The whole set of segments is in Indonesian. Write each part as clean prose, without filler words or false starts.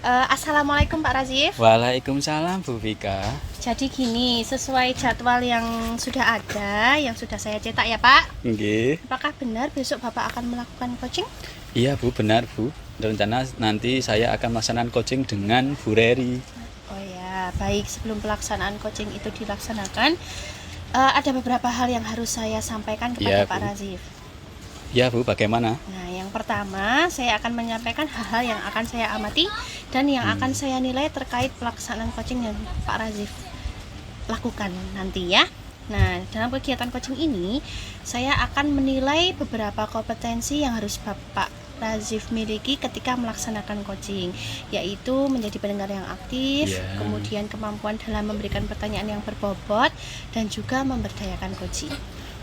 Assalamualaikum Pak Razif. Waalaikumsalam Bu Vika. Jadi gini, sesuai jadwal yang sudah ada, yang sudah saya cetak ya Pak. Nggih. Apakah benar besok Bapak akan melakukan coaching? Iya Bu, benar Bu. Rencana nanti saya akan melaksanakan coaching dengan Bu Reri. Oh ya, baik. Sebelum pelaksanaan coaching itu dilaksanakan, ada beberapa hal yang harus saya sampaikan kepada Iya, Pak Bu. Razif. Ya Bu, bagaimana? Nah, yang pertama saya akan menyampaikan hal-hal yang akan saya amati dan yang akan saya nilai terkait pelaksanaan coaching yang Pak Razif lakukan nanti ya. Nah, dalam kegiatan coaching ini saya akan menilai beberapa kompetensi yang harus Bapak Razif miliki ketika melaksanakan coaching, yaitu menjadi pendengar yang aktif, kemudian kemampuan dalam memberikan pertanyaan yang berbobot, dan juga memberdayakan coaching.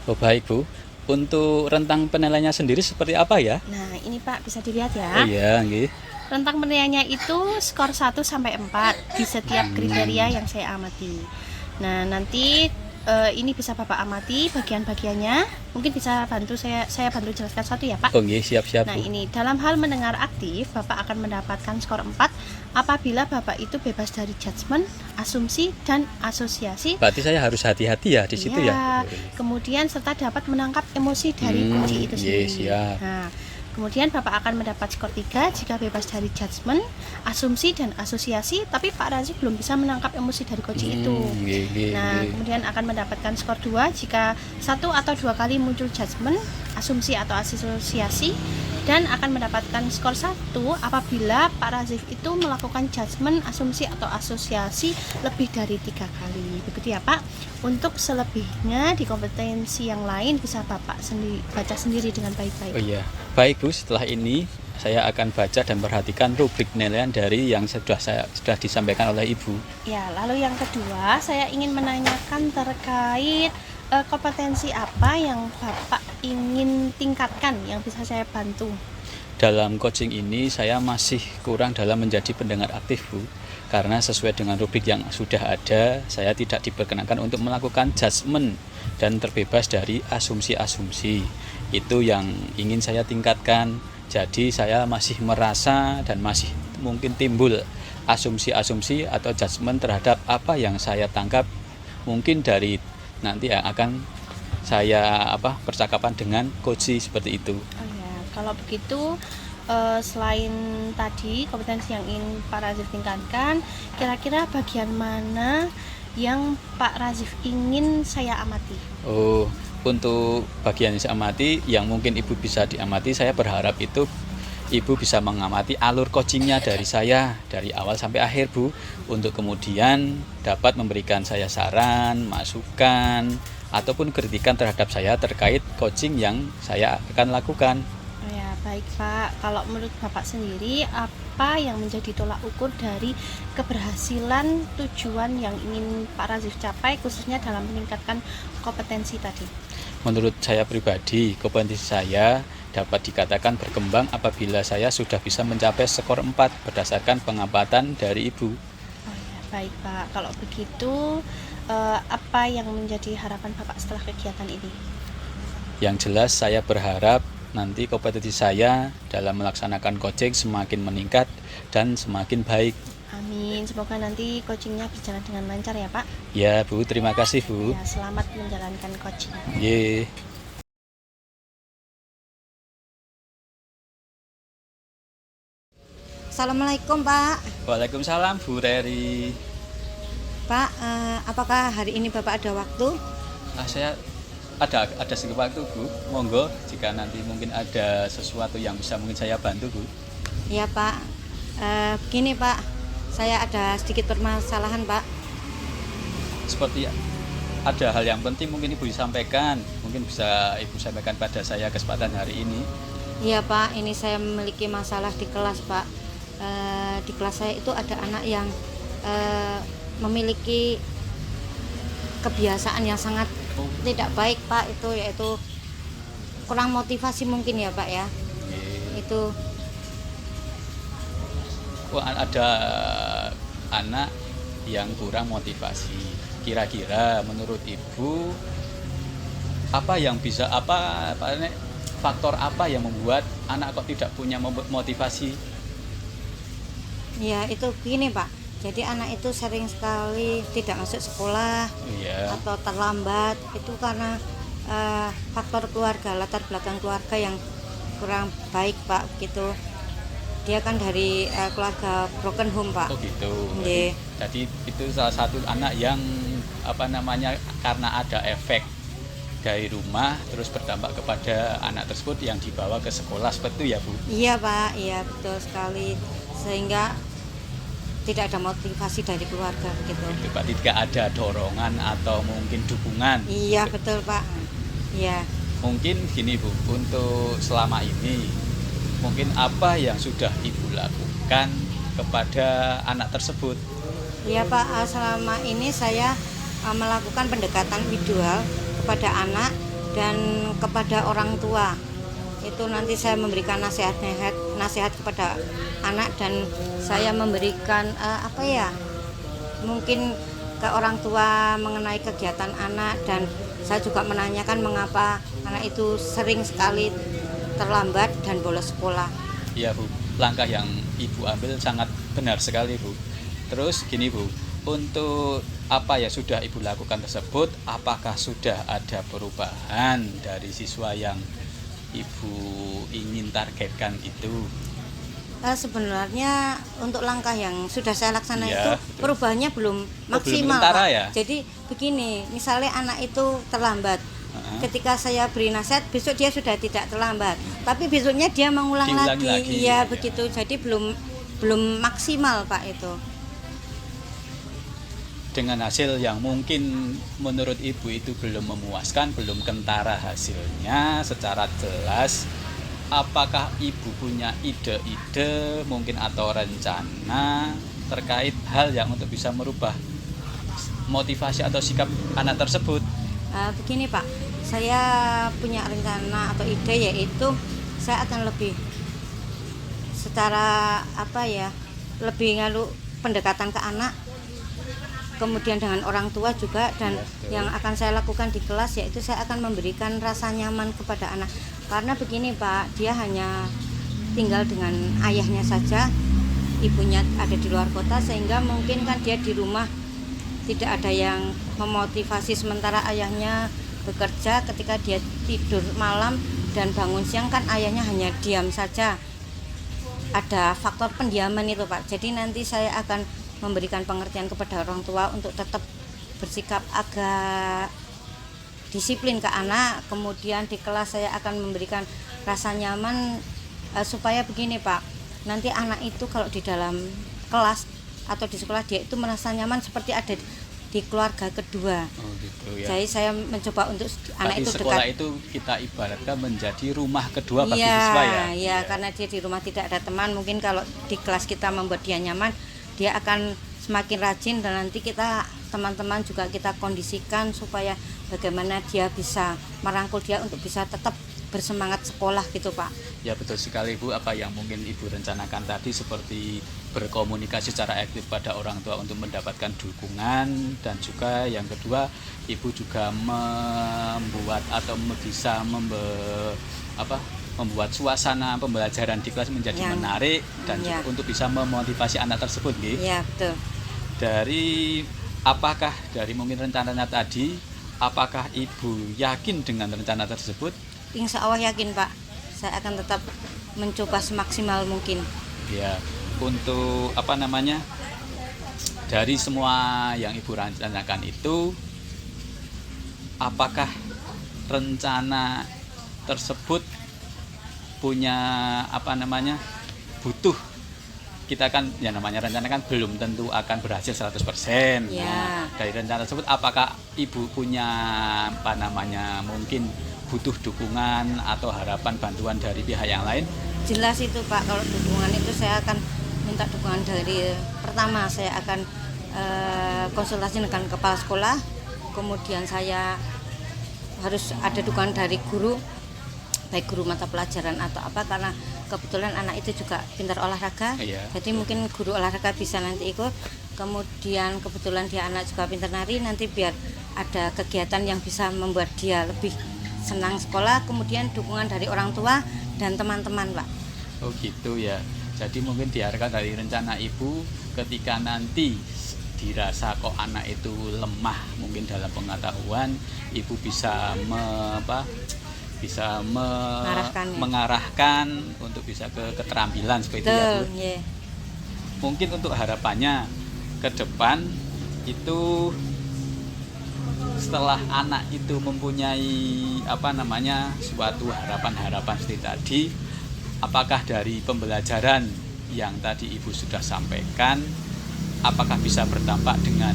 Oh baik Bu. Untuk rentang penilaiannya sendiri seperti apa ya? Nah, ini Pak bisa dilihat Oh ya. iya, nggih. Rentang penilaiannya itu skor 1 sampai 4 di setiap kriteria yang saya amati. Nah, nanti ini bisa Bapak amati bagian-bagiannya. Mungkin bisa bantu saya bantu jelaskan satu ya, Pak. Oh nggih, siap-siap Nah, Bu. ini dalam hal mendengar aktif, Bapak akan mendapatkan skor 4 apabila Bapak itu bebas dari judgement, asumsi, dan asosiasi. Berarti saya harus hati-hati ya di situ ya. Kemudian serta dapat menangkap emosi dari kunci itu Iya, sendiri. siap. Nah, kemudian Bapak akan mendapat skor 3 jika bebas dari judgement, asumsi, dan asosiasi, tapi Pak Razif belum bisa menangkap emosi dari kunci itu. Nah, kemudian akan mendapatkan skor 2 jika 1 atau 2 kali muncul judgement, asumsi atau asosiasi, dan akan mendapatkan skor 1 apabila Pak Razif itu melakukan judgement, asumsi, atau asosiasi lebih dari 3 kali. Begitu ya Pak. Untuk selebihnya di kompetensi yang lain bisa Bapak baca sendiri dengan baik-baik. Oh iya. Baik Bu, setelah ini saya akan baca dan perhatikan rubrik penilaian dari yang sudah disampaikan oleh Ibu. Ya, lalu yang kedua saya ingin menanyakan terkait kompetensi apa yang Bapak ingin tingkatkan yang bisa saya bantu. Dalam coaching ini saya masih kurang dalam menjadi pendengar aktif Bu, karena sesuai dengan rubrik yang sudah ada, saya tidak diperkenankan untuk melakukan judgement dan terbebas dari asumsi-asumsi. Itu yang ingin saya tingkatkan. Jadi saya masih merasa dan masih mungkin timbul asumsi-asumsi atau judgement terhadap apa yang saya tangkap mungkin dari nanti yang akan saya percakapan dengan coach seperti itu. Oh ya, kalau begitu selain tadi kompetensi yang ingin Pak Razif tingkatkan, kira-kira bagian mana yang Pak Razif ingin saya amati? Oh, untuk bagian yang saya amati, yang mungkin Ibu bisa diamati, saya berharap itu Ibu bisa mengamati alur coachingnya dari saya dari awal sampai akhir Bu, untuk kemudian dapat memberikan saya saran, masukan, ataupun kritikan terhadap saya terkait coaching yang saya akan lakukan. Oh ya, baik Pak. Kalau menurut Bapak sendiri, apa yang menjadi tolak ukur dari keberhasilan tujuan yang ingin Pak Razif capai, khususnya dalam meningkatkan kompetensi tadi? Menurut saya pribadi, kompetensi saya dapat dikatakan berkembang apabila saya sudah bisa mencapai skor 4 berdasarkan pengamatan dari Ibu. Oh ya, baik Pak. Kalau begitu, apa yang menjadi harapan Bapak setelah kegiatan ini? Yang jelas saya berharap nanti kompetensi saya dalam melaksanakan coaching semakin meningkat dan semakin baik. Amin. Semoga nanti coachingnya berjalan dengan lancar ya Pak. Ya Bu, terima kasih Bu. Ya, selamat menjalankan coaching. Ye. Assalamualaikum Pak. Waalaikumsalam Bu Reri. Pak, apakah hari ini Bapak ada waktu? Saya ada sedikit waktu Bu. Monggo jika nanti mungkin ada sesuatu yang bisa mungkin saya bantu Bu. Ya Pak. Begini Pak, saya ada sedikit permasalahan Pak. Seperti ada hal yang penting mungkin Ibu disampaikan, mungkin bisa Ibu sampaikan pada saya kesempatan hari ini. Iya Pak, ini saya memiliki masalah di kelas Pak. Di kelas saya itu ada anak yang memiliki kebiasaan yang sangat tidak baik Pak, itu yaitu kurang motivasi mungkin ya Pak ya. Itu Ada anak yang kurang motivasi. Kira-kira menurut Ibu apa yang bisa faktor apa yang membuat anak kok tidak punya motivasi? Ya itu begini Pak, jadi anak itu sering sekali tidak masuk sekolah Iya. atau terlambat, itu karena faktor keluarga, latar belakang keluarga yang kurang baik Pak gitu. Dia kan dari keluarga broken home Pak. Oh gitu. Nggih. Jadi itu salah satu anak yang apa namanya, karena ada efek dari rumah terus berdampak kepada anak tersebut yang dibawa ke sekolah, seperti itu ya Bu? Iya Pak, iya betul sekali, sehingga tidak ada motivasi dari keluarga gitu. Itu berarti tidak ada dorongan atau mungkin dukungan. Iya betul Pak. Iya. Mungkin gini Bu, untuk selama ini mungkin apa yang sudah Ibu lakukan kepada anak tersebut? Iya Pak, selama ini saya melakukan pendekatan individual kepada anak dan kepada orang tua. Itu nanti saya memberikan nasihat kepada anak, dan saya memberikan mungkin ke orang tua mengenai kegiatan anak, dan saya juga menanyakan mengapa anak itu sering sekali terlambat dan bolos sekolah. Ya Bu, langkah yang Ibu ambil sangat benar sekali Bu. Terus gini Bu, untuk apa ya sudah Ibu lakukan tersebut, apakah sudah ada perubahan dari siswa yang Ibu ingin targetkan itu? Sebenarnya untuk langkah yang sudah saya laksanakan Ya, itu betul. perubahannya belum maksimal kentara Pak. ya? Jadi begini, misalnya anak itu terlambat, Heeh. ketika saya beri nasihat, besok dia sudah tidak terlambat, tapi besoknya dia mengulang Diulangi lagi. lagi, Iya ya. begitu, jadi belum maksimal Pak itu. Dengan hasil yang mungkin menurut Ibu itu belum memuaskan, belum kentara hasilnya secara jelas, apakah Ibu punya ide-ide mungkin atau rencana terkait hal yang untuk bisa merubah motivasi atau sikap anak tersebut? Begini Pak, saya punya rencana atau ide, yaitu saya akan lebih secara lebih pendekatan ke anak, kemudian dengan orang tua juga, dan yang akan saya lakukan di kelas yaitu saya akan memberikan rasa nyaman kepada anak. Karena begini Pak, dia hanya tinggal dengan ayahnya saja, ibunya ada di luar kota, sehingga mungkin kan dia di rumah tidak ada yang memotivasi, sementara ayahnya bekerja. Ketika dia tidur malam dan bangun siang kan ayahnya hanya diam saja, ada faktor pendiaman itu Pak. Jadi nanti saya akan memberikan pengertian kepada orang tua untuk tetap bersikap agak disiplin ke anak. Kemudian di kelas saya akan memberikan rasa nyaman, supaya begini Pak, nanti anak itu kalau di dalam kelas atau di sekolah dia itu merasa nyaman seperti ada di keluarga kedua. Oh gitu ya. Jadi saya mencoba untuk anak itu sekolah dekat. itu kita ibaratkan menjadi rumah kedua bagi Iya, siswa ya. iya, karena dia di rumah tidak ada teman, mungkin kalau di kelas kita membuat dia nyaman, dia akan semakin rajin, dan nanti kita teman-teman juga kita kondisikan supaya bagaimana dia bisa merangkul dia untuk bisa tetap bersemangat sekolah gitu Pak. Ya betul sekali Bu, apa yang mungkin Ibu rencanakan tadi seperti berkomunikasi secara aktif pada orang tua untuk mendapatkan dukungan, dan juga yang kedua Ibu juga membuat atau bisa membuat suasana pembelajaran di kelas menjadi menarik dan juga untuk bisa memotivasi anak tersebut nggih. Iya betul. Apakah dari mungkin rencananya tadi, apakah Ibu yakin dengan rencana tersebut? Insya Allah yakin Pak, saya akan tetap mencoba semaksimal mungkin. Ya, untuk dari semua yang Ibu rencanakan itu, apakah rencana tersebut punya butuh, kita kan ya namanya rencana kan belum tentu akan berhasil 100%. Ya. Nah, dari rencana tersebut apakah Ibu punya mungkin butuh dukungan atau harapan bantuan dari pihak yang lain? Jelas itu Pak, kalau dukungan itu saya akan minta dukungan dari, pertama saya akan konsultasi dengan kepala sekolah, kemudian saya harus ada dukungan dari guru, baik guru mata pelajaran atau apa, karena kebetulan anak itu juga pintar olahraga. Iya. Jadi mungkin guru olahraga bisa nanti ikut. Kemudian kebetulan dia anak juga pintar nari, nanti biar ada kegiatan yang bisa membuat dia lebih senang sekolah. Kemudian dukungan dari orang tua dan teman-teman Pak. Oh gitu ya. Jadi mungkin diarahkan dari rencana ibu ketika nanti dirasa kok anak itu lemah mungkin dalam pengetahuan, ibu bisa mengarahkan untuk bisa ke keterampilan seperti itu ya Bu. Yeah. Mungkin untuk harapannya ke depan itu setelah anak itu mempunyai suatu harapan-harapan seperti tadi, apakah dari pembelajaran yang tadi ibu sudah sampaikan, apakah bisa berdampak dengan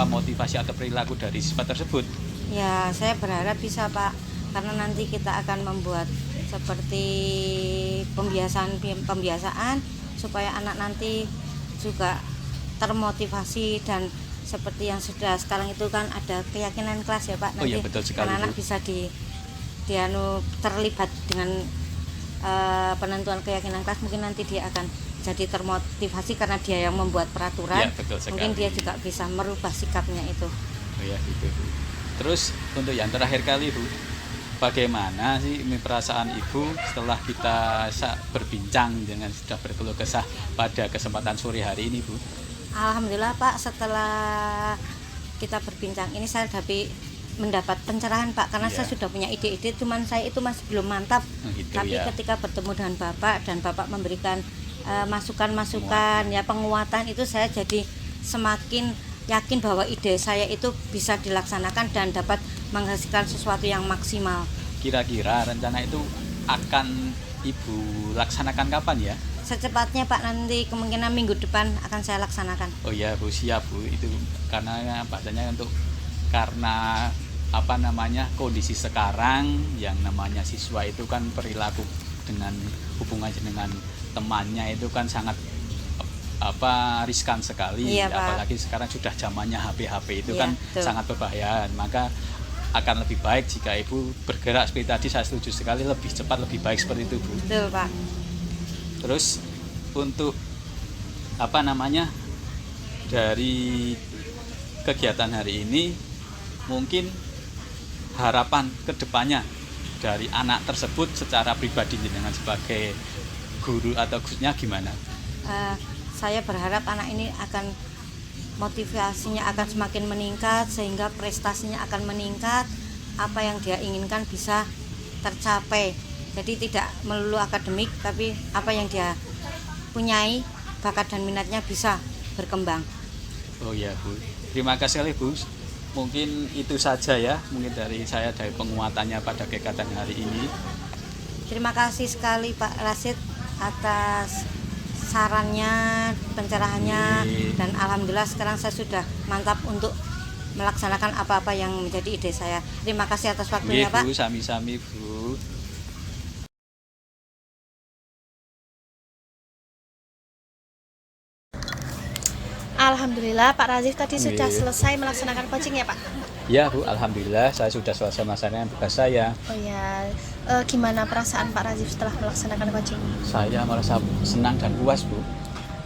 motivasi atau perilaku dari siswa tersebut? Ya, saya berharap bisa Pak, karena nanti kita akan membuat seperti pembiasaan supaya anak nanti juga termotivasi, dan seperti yang sudah sekarang itu kan ada keyakinan kelas ya Pak, nanti iya, betul sekali, anak-anak bisa terlibat dengan penentuan keyakinan kelas. Mungkin nanti dia akan jadi termotivasi karena dia yang membuat peraturan. Ya, betul sekali. Mungkin dia juga bisa merubah sikapnya itu. Oh ya gitu Bu. Terus untuk yang terakhir kali Bu, bagaimana sih perasaan ibu setelah kita berbincang dengan sudah berkeluh kesah pada kesempatan sore hari ini Bu? Alhamdulillah Pak, setelah kita berbincang ini saya mendapat pencerahan Pak, karena saya sudah punya ide-ide, cuman saya itu masih belum mantap. Gitu, tapi ketika bertemu dengan Bapak dan Bapak memberikan masukan-masukan penguatan, itu saya jadi semakin yakin bahwa ide saya itu bisa dilaksanakan dan dapat menghasilkan sesuatu yang maksimal. Kira-kira rencana itu akan ibu laksanakan kapan ya? Secepatnya Pak, nanti kemungkinan minggu depan akan saya laksanakan. Oh ya Bu, siap Bu. Itu karena kondisi sekarang yang namanya siswa itu kan perilaku dengan hubungan dengan temannya itu kan sangat riskan sekali. Iya, apalagi sekarang sudah zamannya HP itu iya, kan betul. sangat berbahaya. Maka akan lebih baik jika ibu bergerak seperti tadi, saya setuju sekali, lebih cepat lebih baik seperti itu Bu. Betul Pak. Terus untuk dari kegiatan hari ini, mungkin harapan kedepannya dari anak tersebut secara pribadi dengan sebagai guru atau gusnya gimana? Saya berharap anak ini akan motivasinya akan semakin meningkat, sehingga prestasinya akan meningkat, apa yang dia inginkan bisa tercapai. Jadi tidak melulu akademik, tapi apa yang dia punyai, bakat dan minatnya bisa berkembang. Oh ya Bu, terima kasih sekali Bu. Mungkin itu saja ya, mungkin dari saya dari penguatannya pada kegiatan hari ini. Terima kasih sekali Pak Rasid atas sarannya, pencerahannya, dan alhamdulillah sekarang saya sudah mantap untuk melaksanakan apa-apa yang menjadi ide saya. Terima kasih atas waktunya Pak. Bu, sami-sami Bu. Alhamdulillah Pak Razif tadi sudah selesai melaksanakan coaching ya Pak? Ya Bu, alhamdulillah saya sudah selesai melaksanakan tugas saya. Oh ya, gimana perasaan Pak Razif setelah melaksanakan coaching? Saya merasa senang dan puas Bu.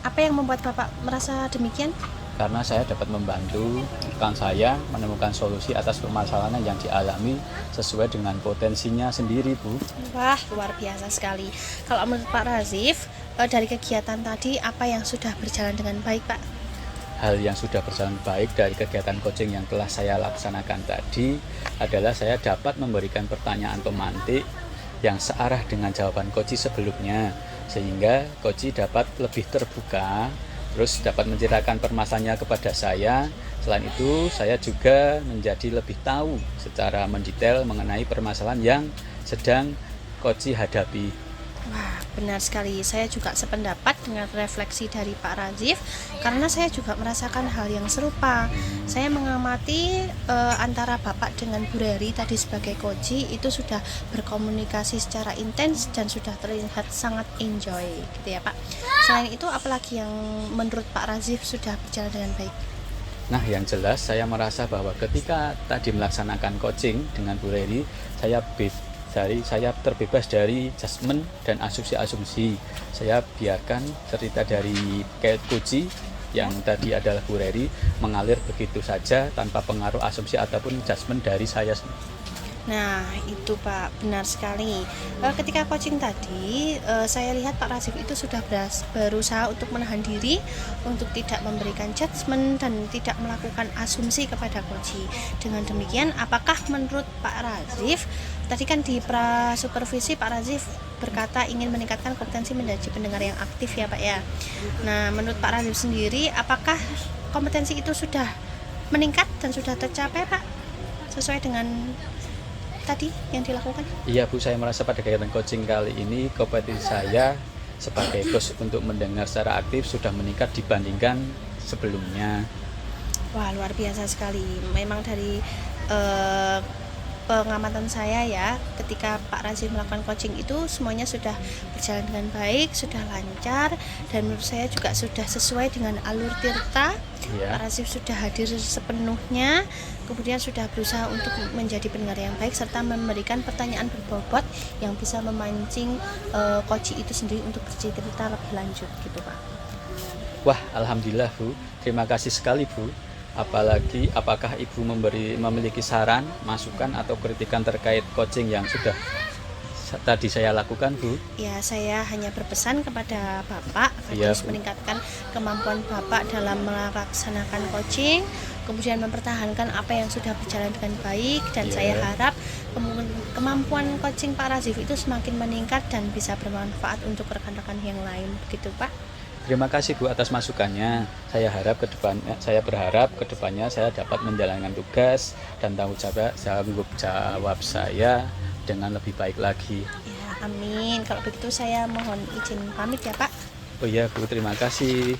Apa yang membuat Bapak merasa demikian? Karena saya dapat membantu rekan saya menemukan solusi atas permasalahan yang dialami sesuai dengan potensinya sendiri Bu. Wah, luar biasa sekali. Kalau menurut Pak Razif, dari kegiatan tadi apa yang sudah berjalan dengan baik Pak? Hal yang sudah berjalan baik dari kegiatan coaching yang telah saya laksanakan tadi adalah saya dapat memberikan pertanyaan pemantik yang searah dengan jawaban coach sebelumnya, sehingga coach dapat lebih terbuka, terus dapat menceritakan permasalahannya kepada saya. Selain itu, saya juga menjadi lebih tahu secara mendetail mengenai permasalahan yang sedang coach hadapi. Wah, benar sekali. Saya juga sependapat dengan refleksi dari Pak Razif, karena saya juga merasakan hal yang serupa. Saya mengamati antara Bapak dengan Bu Reri tadi sebagai coach itu sudah berkomunikasi secara intens dan sudah terlihat sangat enjoy, gitu ya Pak. Selain itu, apalagi yang menurut Pak Razif sudah berjalan dengan baik? Nah, yang jelas saya merasa bahwa ketika tadi melaksanakan coaching dengan Bu Reri, saya terbebas dari judgement dan asumsi-asumsi. Saya biarkan cerita dari coach yang tadi adalah Bu Reri mengalir begitu saja tanpa pengaruh asumsi ataupun judgement dari saya. Nah, itu Pak, benar sekali. Ketika coaching tadi, saya lihat Pak Razif itu sudah berusaha untuk menahan diri, untuk tidak memberikan judgement dan tidak melakukan asumsi kepada coach. Dengan demikian, apakah menurut Pak Razif, tadi kan di supervisi Pak Razif berkata ingin meningkatkan kompetensi menjadi pendengar yang aktif ya Pak ya. Nah, menurut Pak Razif sendiri, apakah kompetensi itu sudah meningkat dan sudah tercapai Pak? Sesuai dengan tadi yang dilakukan? Iya Bu, saya merasa pada kegiatan coaching kali ini kompetensi saya sebagai coach untuk mendengar secara aktif sudah meningkat dibandingkan sebelumnya. Wah, luar biasa sekali. Memang dari pengamatan saya ya, ketika Pak Razif melakukan coaching itu semuanya sudah berjalan dengan baik, sudah lancar, dan menurut saya juga sudah sesuai dengan alur tirta. Ya. Pak Razif sudah hadir sepenuhnya, kemudian sudah berusaha untuk menjadi pendengar yang baik serta memberikan pertanyaan berbobot yang bisa memancing coach itu sendiri untuk bercerita lebih lanjut gitu Pak. Wah, alhamdulillah Bu, terima kasih sekali Bu. Apalagi apakah Ibu memiliki saran, masukan atau kritikan terkait coaching yang sudah tadi saya lakukan Bu? Ya, saya hanya berpesan kepada Bapak Iya, harus Bu. meningkatkan kemampuan Bapak dalam melaksanakan coaching, kemudian mempertahankan apa yang sudah berjalan dengan baik, dan Iya. saya harap kemampuan coaching Pak Razif itu semakin meningkat dan bisa bermanfaat untuk rekan-rekan yang lain, begitu Pak. Terima kasih Bu atas masukannya. Saya berharap kedepannya saya dapat menjalankan tugas dan tanggung jawab saya dengan lebih baik lagi. Ya, amin. Kalau begitu saya mohon izin pamit ya Pak. Oh iya Bu, terima kasih.